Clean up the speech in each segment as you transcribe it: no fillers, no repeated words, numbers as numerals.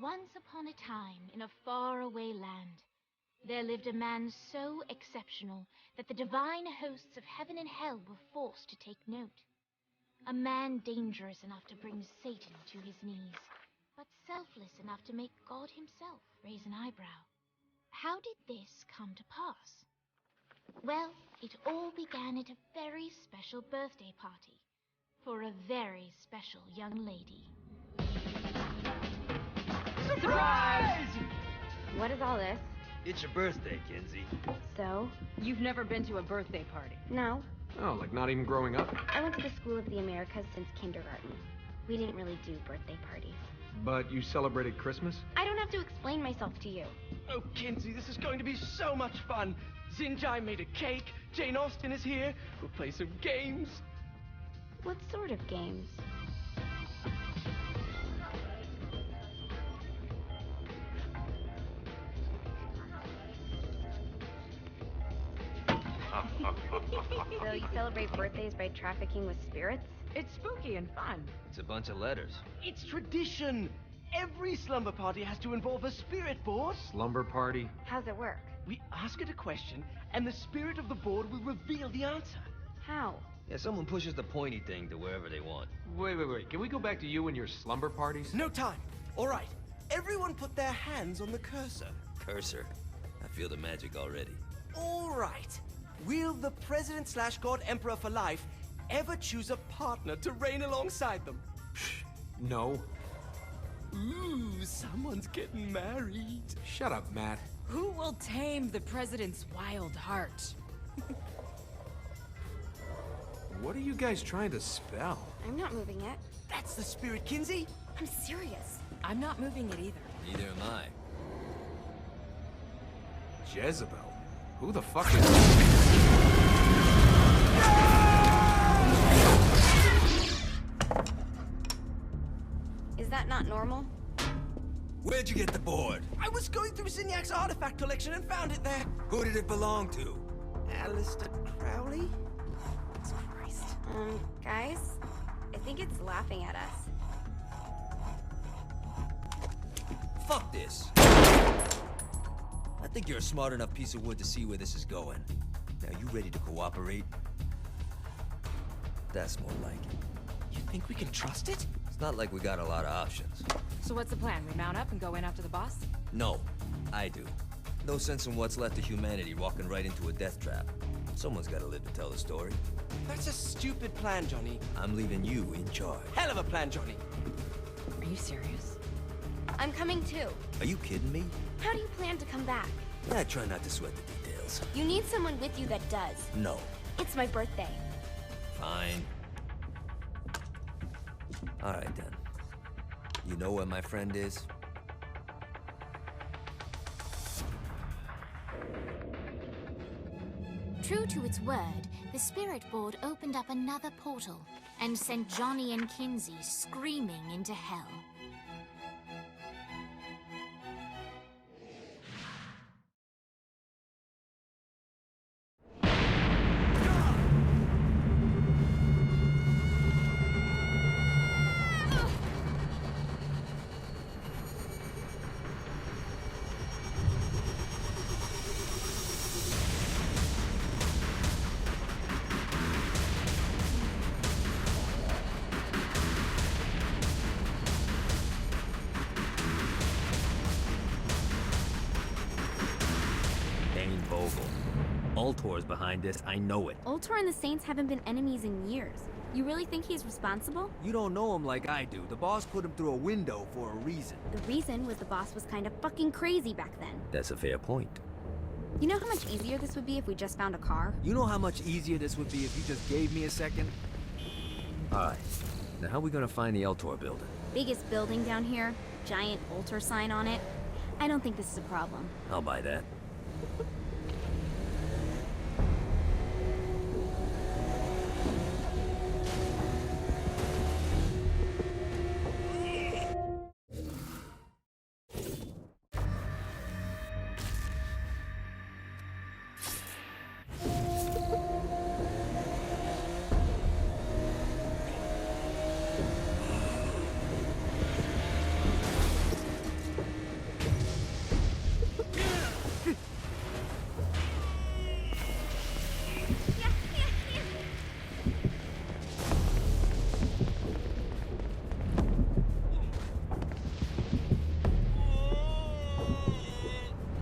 Once upon a time, in a faraway land, there lived a man so exceptional that the divine hosts of heaven and hell were forced to take note. A man dangerous enough to bring Satan to his knees, but selfless enough to make God himself raise an eyebrow. How did this come to pass? Well, it all began at a very special birthday party for a very special young lady. Surprise! What is all this? It's your birthday, Kinsey. So? You've never been to a birthday party? No. Oh, like not even growing up? I went to the School of the Americas since kindergarten. We didn't really do birthday parties. But you celebrated Christmas? I don't have to explain myself to you. Oh, Kinsey, this is going to be so much fun. Zinjai made a cake. Jane Austen is here. We'll play some games. What sort of games? So you celebrate birthdays by trafficking with spirits? It's spooky and fun. It's a bunch of letters. It's tradition. Every slumber party has to involve a spirit board. Slumber party? How's it work? We ask it a question, and the spirit of the board will reveal the answer. How? Yeah, someone pushes the pointy thing to wherever they want. Wait. Can we go back to you and your slumber parties? No time. All right. Everyone put their hands on the cursor. Cursor. I feel the magic already. All right. Will the President/God Emperor for life ever choose a partner to reign alongside them? No. Ooh, someone's getting married. Shut up, Matt. Who will tame the president's wild heart? What are you guys trying to spell? I'm not moving it. That's the spirit, Kinsey. I'm serious. I'm not moving it either. Neither am I. Jezebel? Who the fuck is... Is that not normal? Where'd you get the board? I was going through Zignac's artifact collection and found it there. Who did it belong to? Alistair Crowley? Christ. Guys? I think it's laughing at us. Fuck this. I think you're a smart enough piece of wood to see where this is going. Now, you ready to cooperate? That's more like it. You think we can trust it? It's not like we got a lot of options. So what's the plan? We mount up and go in after the boss? No, I do. No sense in what's left of humanity walking right into a death trap. Someone's gotta live to tell the story. That's a stupid plan, Johnny. I'm leaving you in charge. Hell of a plan, Johnny. Are you serious? I'm coming too. Are you kidding me? How do you plan to come back? I try not to sweat the details. You need someone with you that does. No. It's my birthday. Fine. All right, then. You know where my friend is? True to its word, the spirit board opened up another portal and sent Johnny and Kinsey screaming into hell. Ultor's behind this, I know it. Ultor and the Saints haven't been enemies in years. You really think he's responsible? You don't know him like I do. The boss put him through a window for a reason. The reason was the boss was kind of fucking crazy back then. That's a fair point. You know how much easier this would be if we just found a car? You know how much easier this would be if you just gave me a second? Alright. Now how are we gonna find the Ultor building? Biggest building down here, giant Ultor sign on it. I don't think this is a problem. I'll buy that.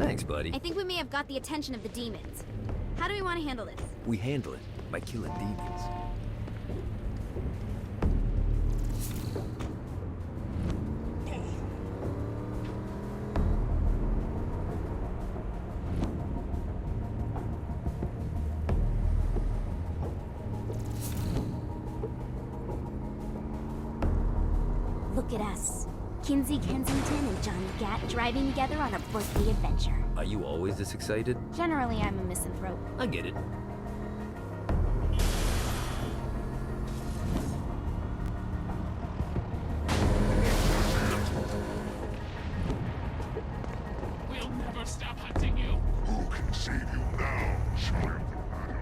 Thanks, buddy. I think we may have got the attention of the demons. How do we want to handle this? We handle it by killing demons. Look at us. Kinsey Kensington and Johnny Gat driving together on a birthday adventure. Are you always this excited? Generally, I'm a misanthrope. I get it. We'll never stop hunting you. Who can save you now, child of Adam?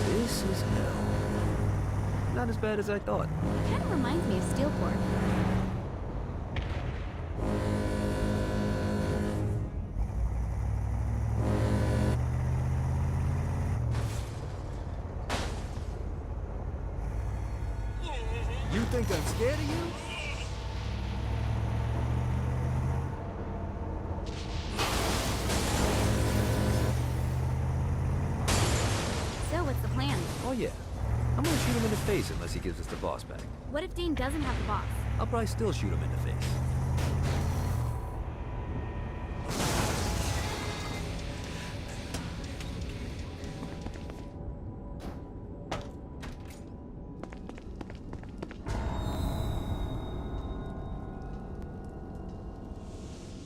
This is hell. Not as bad as I thought. It kind of reminds me of Steelport. You think I'm scared of you? So, what's the plan? Oh yeah. I'm gonna shoot him in the face unless he gives us the boss back. What if Dane doesn't have the boss? I'll probably still shoot him in the face.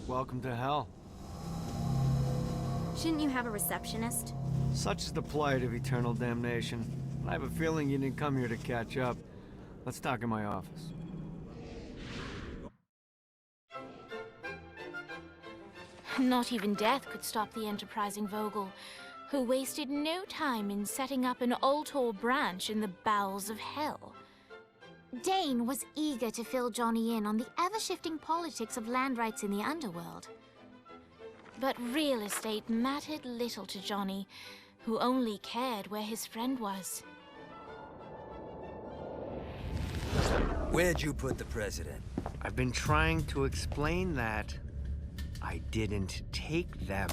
Welcome to hell. Shouldn't you have a receptionist? Such is the plight of eternal damnation. I have a feeling you didn't come here to catch up. Let's talk in my office. Not even death could stop the enterprising Vogel, who wasted no time in setting up an Ultor branch in the bowels of hell. Dane was eager to fill Johnny in on the ever-shifting politics of land rights in the underworld. But real estate mattered little to Johnny, who only cared where his friend was. Where'd you put the president? I've been trying to explain that. I didn't take them.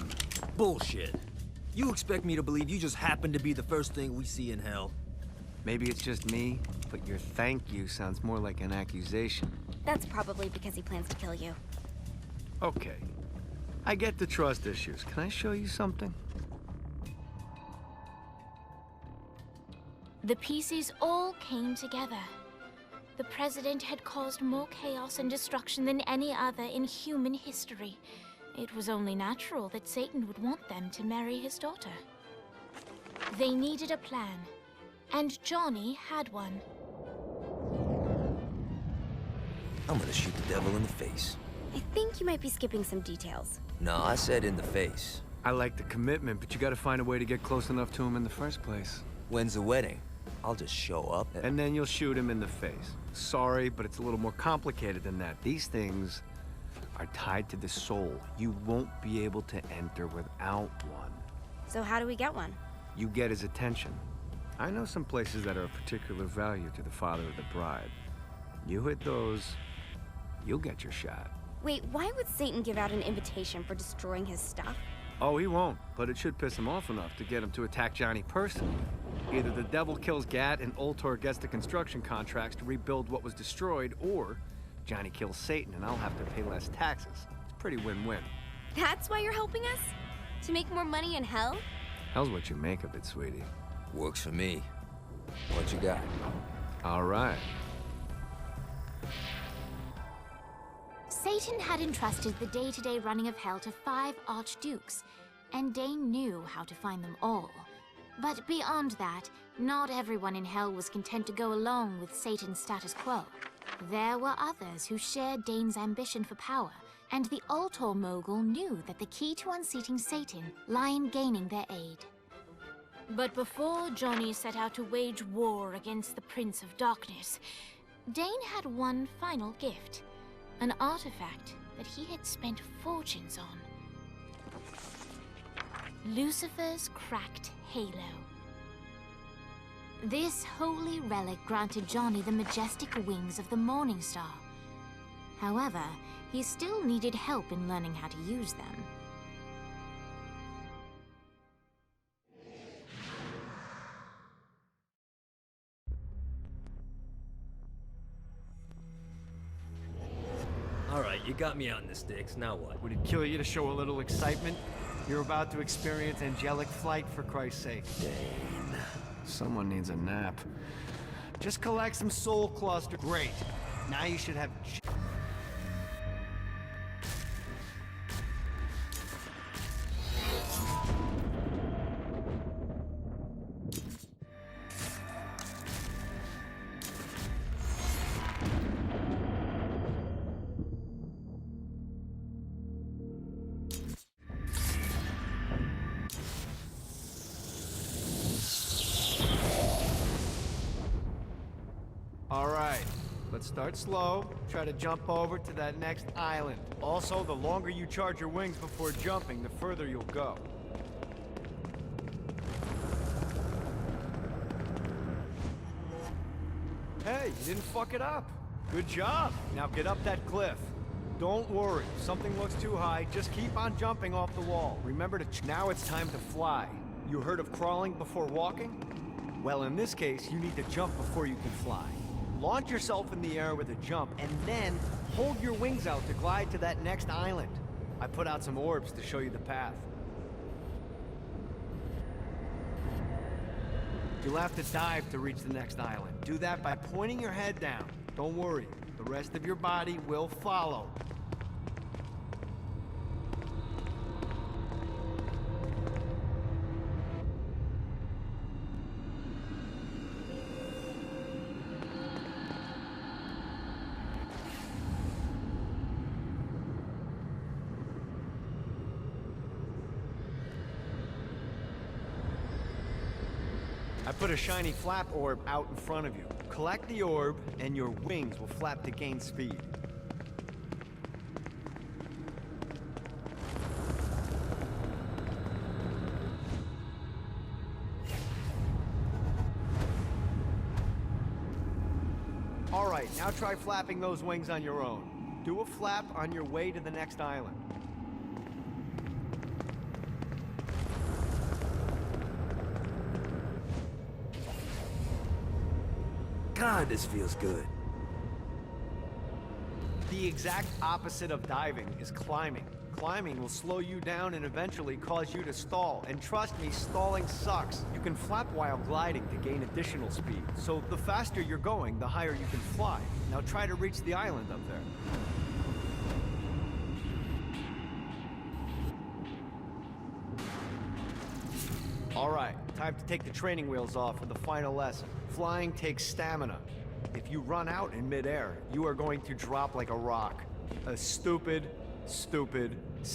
Bullshit. You expect me to believe you just happened to be the first thing we see in hell? Maybe it's just me, but your thank you sounds more like an accusation. That's probably because he plans to kill you. Okay. I get the trust issues. Can I show you something? The pieces all came together. The president had caused more chaos and destruction than any other in human history. It was only natural that Satan would want them to marry his daughter. They needed a plan, and Johnny had one. I'm gonna shoot the devil in the face. I think you might be skipping some details. No, I said in the face. I like the commitment, but you gotta find a way to get close enough to him in the first place. When's the wedding? I'll just show up And then you'll shoot him in the face. Sorry, but it's a little more complicated than that. These things are tied to the soul. You won't be able to enter without one. So how do we get one? You get his attention. I know some places that are of particular value to the father of the bride. You hit those, you'll get your shot. Wait, why would Satan give out an invitation for destroying his stuff? Oh, he won't, but it should piss him off enough to get him to attack Johnny personally. Either the devil kills Gat and Ultor gets the construction contracts to rebuild what was destroyed, or Johnny kills Satan and I'll have to pay less taxes. It's pretty win-win. That's why you're helping us? To make more money in hell? Hell's what you make of it, sweetie. Works for me. What you got? All right. Satan had entrusted the day-to-day running of hell to 5 archdukes, and Dane knew how to find them all. But beyond that, not everyone in Hell was content to go along with Satan's status quo. There were others who shared Dane's ambition for power, and the Ultor mogul knew that the key to unseating Satan lay in gaining their aid. But before Johnny set out to wage war against the Prince of Darkness, Dane had one final gift, an artifact that he had spent fortunes on. Lucifer's cracked halo. This holy relic granted Johnny the majestic wings of the Morning Star. However, he still needed help in learning how to use them. Alright, you got me out in the sticks, now what? Would it kill you to show a little excitement? You're about to experience angelic flight, for Christ's sake. Dane. Someone needs a nap. Just collect some soul cluster. Great. Now you should have... All right, let's start slow. Try to jump over to that next island. Also, the longer you charge your wings before jumping, the further you'll go. Hey, you didn't fuck it up. Good job. Now get up that cliff. Don't worry, if something looks too high, just keep on jumping off the wall. Remember to now it's time to fly. You heard of crawling before walking? Well, in this case, you need to jump before you can fly. Launch yourself in the air with a jump, and then hold your wings out to glide to that next island. I put out some orbs to show you the path. You'll have to dive to reach the next island. Do that by pointing your head down. Don't worry, the rest of your body will follow. I put a shiny flap orb out in front of you. Collect the orb, and your wings will flap to gain speed. All right, now try flapping those wings on your own. Do a flap on your way to the next island. God, this feels good. The exact opposite of diving is climbing. Climbing will slow you down and eventually cause you to stall. And trust me, stalling sucks. You can flap while gliding to gain additional speed. So the faster you're going, the higher you can fly. Now try to reach the island up there. All right, time to take the training wheels off for the final lesson. Flying takes stamina. If you run out in midair, you are going to drop like a rock. A stupid, stupid